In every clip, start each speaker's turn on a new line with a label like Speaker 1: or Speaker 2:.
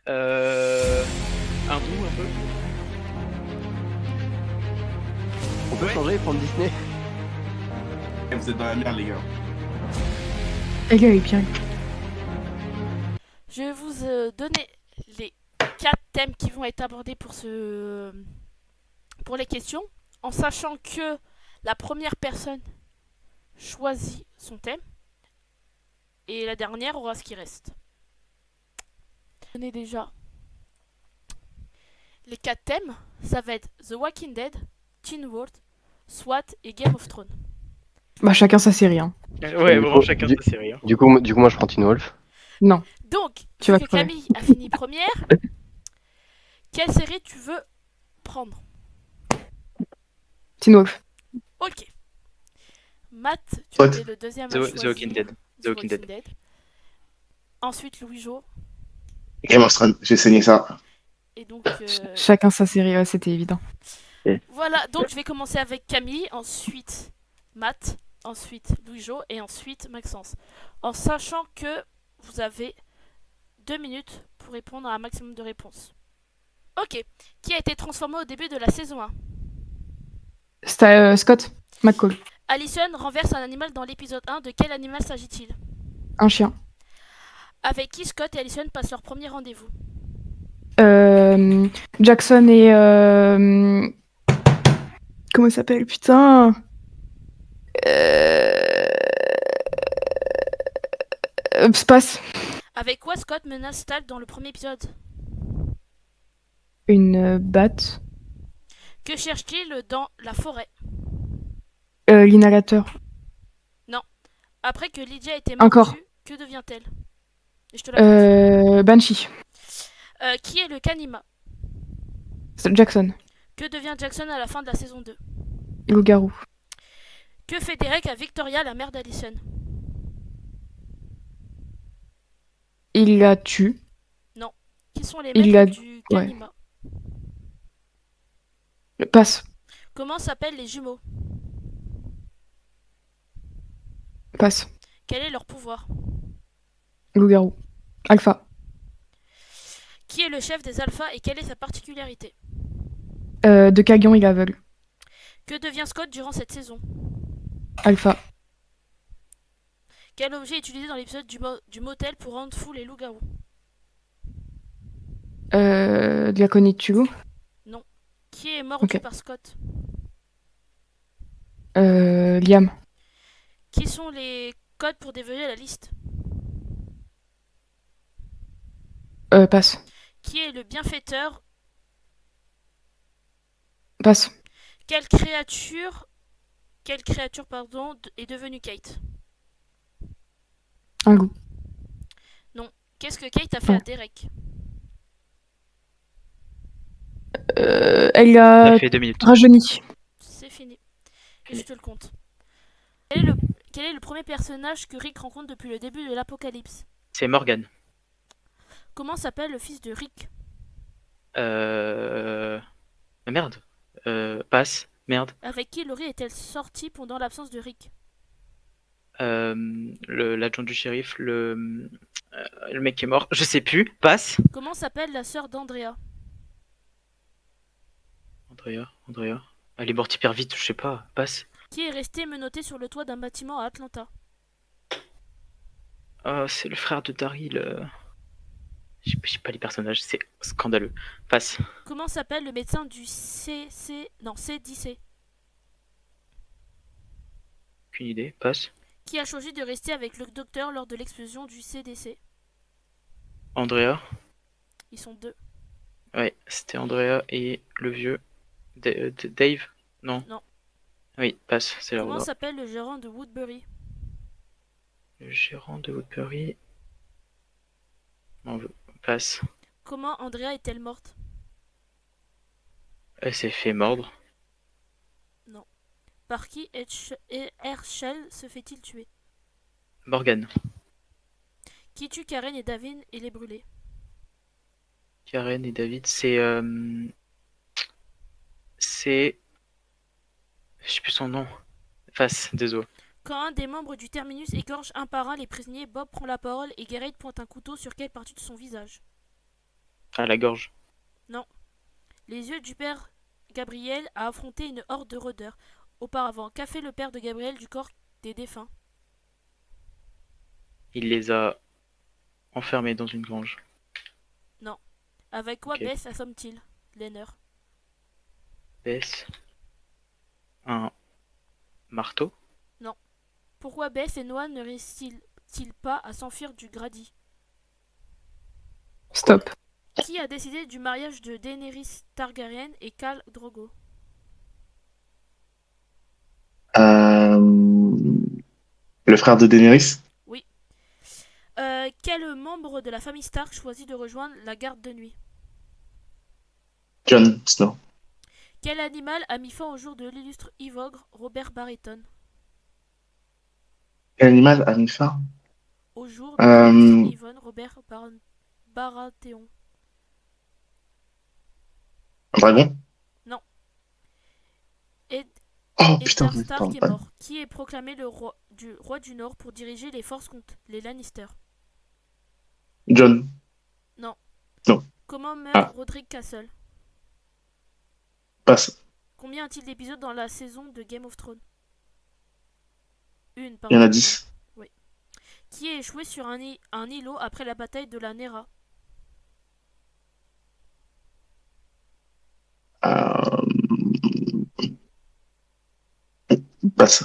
Speaker 1: Hindou un peu.
Speaker 2: On peut changer et prendre Disney.
Speaker 3: Vous êtes dans la merde, les gars.
Speaker 4: Les gars, il est bien.
Speaker 5: Je vais vous donner les 4 thèmes qui vont être abordés pour les questions, en sachant que la première personne choisit son thème et la dernière aura ce qui reste. On est déjà les 4 thèmes, ça va être The Walking Dead, Teen World, SWAT et Game of Thrones.
Speaker 4: Bah, chacun sa série, hein.
Speaker 1: Ouais,
Speaker 2: Du
Speaker 1: vraiment,
Speaker 2: coup,
Speaker 1: chacun
Speaker 2: du-
Speaker 1: sa série. Hein.
Speaker 2: Du coup, moi je prends Teen Wolf.
Speaker 4: Non.
Speaker 5: Donc,
Speaker 4: Tu
Speaker 5: vu
Speaker 4: vas
Speaker 5: que
Speaker 4: crever.
Speaker 5: Camille a fini première, quelle série tu veux prendre?
Speaker 4: Teen Wolf.
Speaker 5: Ok. Matt, tu
Speaker 3: What?
Speaker 5: étais le deuxième à
Speaker 1: The
Speaker 5: choisir
Speaker 1: Walking Dead. The Walking Dead.
Speaker 5: Ensuite, Louis-Jo.
Speaker 3: Game of Thrones, j'ai saigné ça.
Speaker 5: Et donc,
Speaker 4: Chacun sa série, ouais, c'était évident.
Speaker 5: voilà. Donc, je vais commencer avec Camille, ensuite Matt, ensuite Louis-Jo et ensuite Maxence. En sachant que vous avez 2 minutes pour répondre à un maximum de réponses. Ok. Qui a été transformé au début de la saison 1?
Speaker 4: Scott McCall.
Speaker 5: Allison renverse un animal dans l'épisode 1. De quel animal s'agit-il?
Speaker 4: Un chien.
Speaker 5: Avec qui Scott et Allison passent leur premier rendez-vous?
Speaker 4: Jackson et... Comment il s'appelle, putain Space.
Speaker 5: Avec quoi Scott menace Tal dans le premier épisode?
Speaker 4: Une batte.
Speaker 5: Que cherche-t-il dans la forêt?
Speaker 4: L'inhalateur.
Speaker 5: Après que Lydia a été
Speaker 4: Encore.
Speaker 5: mordue, que devient-elle? Et je te la pose.
Speaker 4: Banshee.
Speaker 5: Qui est le Kanima?
Speaker 4: Jackson.
Speaker 5: Que devient Jackson à la fin de la saison 2?
Speaker 4: Loup-garou.
Speaker 5: Que fait Derek à Victoria, la mère d'Allison?
Speaker 4: Il la tue.
Speaker 5: Qui sont les
Speaker 4: Il
Speaker 5: maîtres
Speaker 4: a-
Speaker 5: du Kanima?
Speaker 4: Passe.
Speaker 5: Comment s'appellent les jumeaux?
Speaker 4: Passe.
Speaker 5: Quel est leur pouvoir?
Speaker 4: Loup-garou. Alpha.
Speaker 5: Qui est le chef des alphas et quelle est sa particularité?
Speaker 4: De Kagion, il est aveugle.
Speaker 5: Que devient Scott durant cette saison?
Speaker 4: Alpha.
Speaker 5: Quel objet est utilisé dans l'épisode du motel pour rendre fou les loups-garous?
Speaker 4: De la connie de Tugo.
Speaker 5: Qui est mordu
Speaker 4: Ok.
Speaker 5: par Scott?
Speaker 4: Liam.
Speaker 5: Qui sont les codes pour déverrouiller la liste?
Speaker 4: Passe.
Speaker 5: Qui est le bienfaiteur?
Speaker 4: Passe.
Speaker 5: Quelle créature est devenue Kate?
Speaker 4: Un goût.
Speaker 5: Qu'est-ce que Kate a fait à Derek?
Speaker 4: Elle
Speaker 1: Ça
Speaker 4: a
Speaker 1: fait 2 minutes.
Speaker 4: rajeuni.
Speaker 5: C'est fini. Et je te le compte. Quel est le premier personnage que Rick rencontre depuis le début de l'Apocalypse?
Speaker 1: C'est Morgan.
Speaker 5: Comment s'appelle le fils de Rick?
Speaker 1: Merde. Passe. Merde.
Speaker 5: Avec qui Laurie est-elle sortie pendant l'absence de Rick?
Speaker 1: L'adjoint du shérif, le mec qui est mort. Je sais plus. Passe.
Speaker 5: Comment s'appelle la sœur d'Andrea?
Speaker 1: Andrea. Elle est morte hyper vite, je sais pas. Passe.
Speaker 5: Qui est resté menotté sur le toit d'un bâtiment à Atlanta?
Speaker 1: Oh, c'est le frère de Daryl. J'ai pas les personnages, c'est scandaleux. Passe.
Speaker 5: Comment s'appelle le médecin du C10C?
Speaker 1: Aucune idée. Passe.
Speaker 5: Qui a choisi de rester avec le docteur lors de l'explosion du CDC?
Speaker 1: Andrea.
Speaker 5: Ils sont 2.
Speaker 1: Ouais, c'était Andrea et le vieux. Dave. Non.
Speaker 5: Non.
Speaker 1: Oui, passe. C'est
Speaker 5: Comment
Speaker 1: là.
Speaker 5: s'appelle le gérant de Woodbury?
Speaker 1: Le gérant de Woodbury. Passe.
Speaker 5: Comment Andrea est-elle morte?
Speaker 1: Elle s'est fait mordre.
Speaker 5: Par qui Herschel se fait-il tuer?
Speaker 1: Morgan.
Speaker 5: Qui tue Karen et David et les brûler?
Speaker 1: Karen et David, c'est. C'est. Je sais plus son nom. Passe, désolé.
Speaker 5: Quand un des membres du Terminus égorge un par un les prisonniers, Bob prend la parole et Garrett pointe un couteau sur quelle partie de son visage?
Speaker 1: À la gorge.
Speaker 5: Les yeux du père Gabriel a affronté une horde de rôdeurs. Auparavant, qu'a fait le père de Gabriel du corps des défunts?
Speaker 1: Il les a enfermés dans une grange.
Speaker 5: Avec quoi
Speaker 1: Ok.
Speaker 5: Bess assomme-t-il Lenner.
Speaker 1: Bess. Un marteau.
Speaker 5: Pourquoi Bess et Noah ne réussissent-ils pas à s'enfuir du Grady?
Speaker 4: Stop.
Speaker 5: Qui a décidé du mariage de Daenerys Targaryen et Khal Drogo?
Speaker 3: Le frère de Daenerys.
Speaker 5: Quel membre de la famille Stark choisit de rejoindre la garde de nuit?
Speaker 3: Jon Snow.
Speaker 5: Quel animal a mis fin au jour de l'illustre Ivogre Robert Baratheon?
Speaker 3: Quel animal a mis fin?
Speaker 5: Au jour de l'illustre Yvonne Robert Baratheon.
Speaker 3: Un dragon?
Speaker 5: Ed
Speaker 3: Oh
Speaker 5: Eddard
Speaker 3: putain,
Speaker 5: Stark est mort. Qui est proclamé le roi du Nord pour diriger les forces contre les Lannister?
Speaker 3: Jon.
Speaker 5: Comment meurt
Speaker 3: Ah.
Speaker 5: Roderick Castle?
Speaker 3: Passe.
Speaker 5: Combien a-t-il d'épisodes dans la saison de Game of Thrones? Une,
Speaker 3: Il y en
Speaker 5: pardon.
Speaker 3: a 10.
Speaker 5: Qui est échoué sur un îlot après la bataille de la Nera?
Speaker 3: Euh... Passe.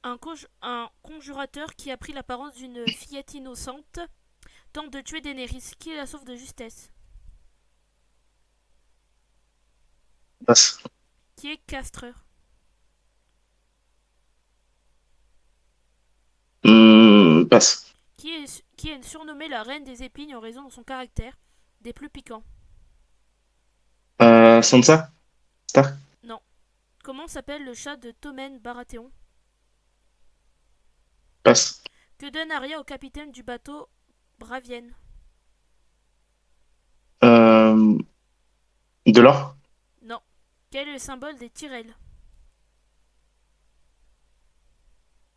Speaker 5: Un conjurateur qui a pris l'apparence d'une fillette innocente tente de tuer Daenerys. Qui la sauve de justesse?
Speaker 3: Passe.
Speaker 5: Qui est castreur?
Speaker 3: Passe.
Speaker 5: Qui est surnommée la reine des épines en raison de son caractère des plus piquants?
Speaker 3: Sansa? Stark?
Speaker 5: Comment s'appelle le chat de Tommen Baratheon?
Speaker 3: Passe.
Speaker 5: Que donne Arya au capitaine du bateau Bravienne?
Speaker 3: De l'or?
Speaker 5: Non. Quel est le symbole des Tyrell?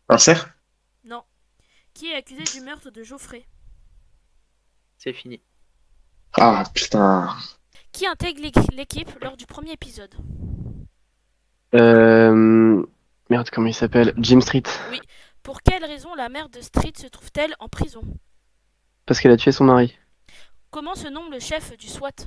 Speaker 3: Un cerf?
Speaker 5: Non. Qui est accusé du meurtre de Geoffrey?
Speaker 1: C'est fini.
Speaker 3: Ah putain.
Speaker 5: Qui intègre l'équipe lors du premier épisode?
Speaker 2: Merde, comment il s'appelle? Jim Street.
Speaker 5: Pour quelle raison la mère de Street se trouve-t-elle en prison?
Speaker 2: Parce qu'elle a tué son mari.
Speaker 5: Comment se nomme le chef du SWAT?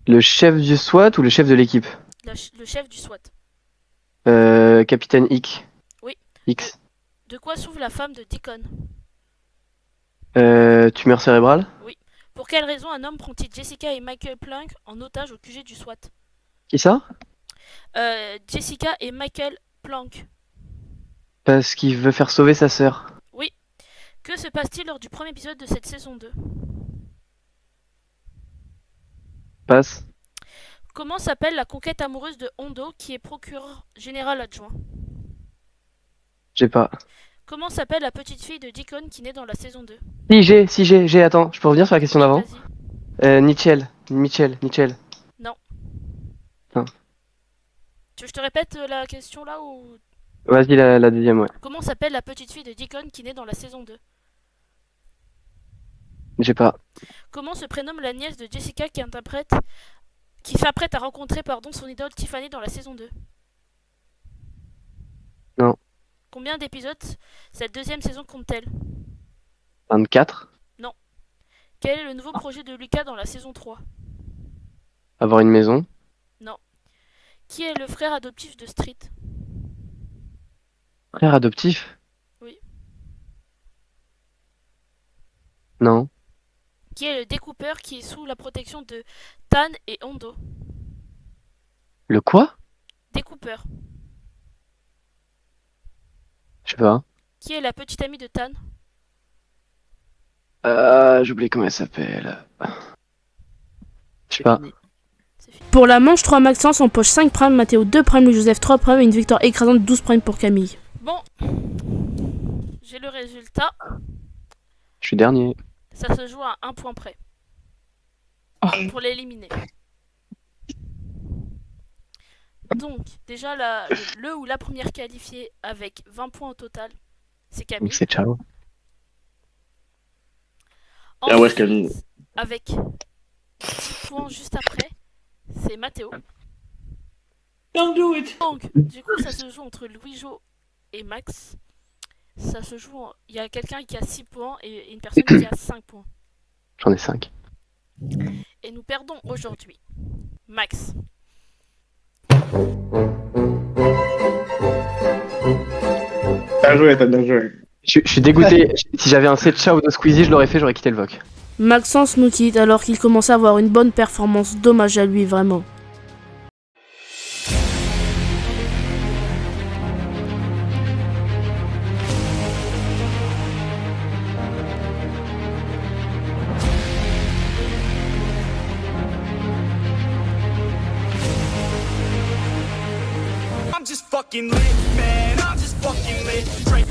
Speaker 2: Le chef du SWAT ou le chef de l'équipe?
Speaker 5: Le chef du SWAT.
Speaker 2: Capitaine Hick.
Speaker 5: Oui.
Speaker 2: X.
Speaker 5: De quoi souffre la femme de Deacon?
Speaker 2: Tumeur cérébrale?
Speaker 5: Pour quelle raison un homme prend-il Jessica et Michael Plank en otage au QG du SWAT?
Speaker 2: Qui ça?
Speaker 5: Jessica et Michael Plank.
Speaker 2: Parce qu'il veut faire sauver sa sœur.
Speaker 5: Que se passe-t-il lors du premier épisode de cette saison 2?
Speaker 2: Passe.
Speaker 5: Comment s'appelle la conquête amoureuse de Hondo qui est procureur général adjoint?
Speaker 2: J'ai pas.
Speaker 5: Comment s'appelle la petite fille de Deacon qui naît dans la saison 2?
Speaker 2: Si j'ai, attends, je peux revenir sur la question d'avant?
Speaker 5: Vas-y.
Speaker 2: Mitchell.
Speaker 5: Non.
Speaker 2: Ah.
Speaker 5: Tu veux que je te répète la question là ou...
Speaker 2: Vas-y, la deuxième, ouais.
Speaker 5: Comment s'appelle la petite fille de Deacon qui naît dans la saison 2?
Speaker 2: J'ai pas.
Speaker 5: Comment se prénomme la nièce de Jessica qui s'apprête à rencontrer son idole Tiffany dans la saison 2?
Speaker 2: Non.
Speaker 5: Combien d'épisodes cette deuxième saison compte-t-elle?
Speaker 2: 24.
Speaker 5: Quel est le nouveau projet de Lucas dans la saison 3?
Speaker 2: Avoir une maison.
Speaker 5: Qui est le frère adoptif de Street?
Speaker 2: Frère adoptif?
Speaker 5: Oui.
Speaker 2: Non.
Speaker 5: Qui est le découpeur qui est sous la protection de Tan et Hondo?
Speaker 2: Le quoi?
Speaker 5: Découpeur.
Speaker 2: Je sais pas.
Speaker 5: Qui est la petite amie de Tan?
Speaker 2: J'ai oublié comment elle s'appelle. Je sais pas.
Speaker 1: Fini.
Speaker 5: Pour la manche 3, Maxence en poche 5 primes, Mathéo 2 primes, Joseph 3 primes et une victoire écrasante 12 primes pour Camille. Bon, j'ai le résultat.
Speaker 2: Je suis dernier.
Speaker 5: Ça se joue à 1 point près.
Speaker 4: Oh.
Speaker 5: Pour l'éliminer. Donc, déjà, le ou la première qualifiée avec 20 points au total, c'est Camille.
Speaker 2: Donc c'est ciao.
Speaker 3: Ah ouais, Camille.
Speaker 5: avec 10 points juste après, c'est Mathéo.
Speaker 4: Don't do it.
Speaker 5: Donc, du coup, ça se joue entre Louis-Jo et Max. Ça se joue. Il y a quelqu'un qui a 6 points et une personne qui a 5 points.
Speaker 2: J'en ai 5.
Speaker 5: Et nous perdons aujourd'hui. Max.
Speaker 3: T'as bien joué.
Speaker 2: Je suis dégoûté. Si j'avais un set ciao de Squeezie, je l'aurais fait, j'aurais quitté le VOC.
Speaker 5: Maxence nous quitte alors qu'il commençait à avoir une bonne performance. Dommage à lui, vraiment.
Speaker 6: I'm just fucking lit, man. I'm just fucking lit. Drink